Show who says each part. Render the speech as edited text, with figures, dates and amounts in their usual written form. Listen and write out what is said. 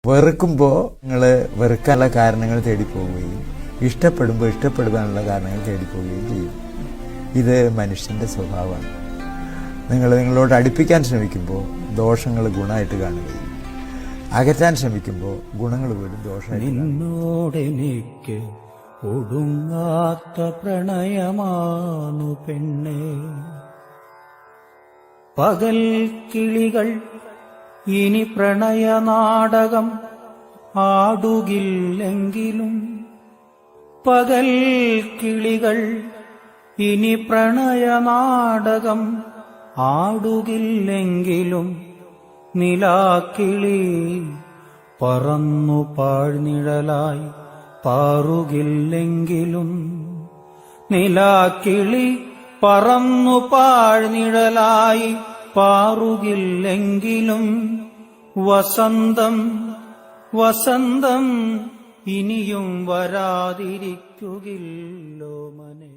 Speaker 1: വെറുക്കുമ്പോൾ നിങ്ങൾ വെറുക്കാനുള്ള കാരണങ്ങൾ തേടിപ്പോവുകയും ഇഷ്ടപ്പെടുമ്പോൾ ഇഷ്ടപ്പെടുവാനുള്ള കാരണങ്ങൾ തേടിപ്പോവുകയും ചെയ്യും. ഇത് മനുഷ്യൻ്റെ സ്വഭാവമാണ്. നിങ്ങളോട് അടുപ്പിക്കാൻ ശ്രമിക്കുമ്പോൾ ദോഷങ്ങൾ ഗുണമായിട്ട് കാണുകയും അകറ്റാൻ ശ്രമിക്കുമ്പോൾ ഗുണങ്ങൾ വീണ്ടും ദോഷമായിട്ട്.
Speaker 2: നിന്നോടെനിക്ക് ഒടുങ്ങാത്ത പ്രണയമാണു പെണ്ണേ, പകൽ കിളികൾ ഇനി പ്രണയനാടകം ആടുകില്ലെങ്കിലും, പകൽ കിളികൾ ഇനി പ്രണയനാടകം ആടുകില്ലെങ്കിലും, നിലാക്കിളി പറന്നു പാഴ്നിഴലായി പാറുകില്ലെങ്കിലും, നിലാക്കിളി പറന്നു പാഴ്നിഴലായി പാറുകില്ലെങ്കിലും, വസന്തം വസന്തം ഇനിയും വരാതിരിക്കുകില്ലോ മനെ.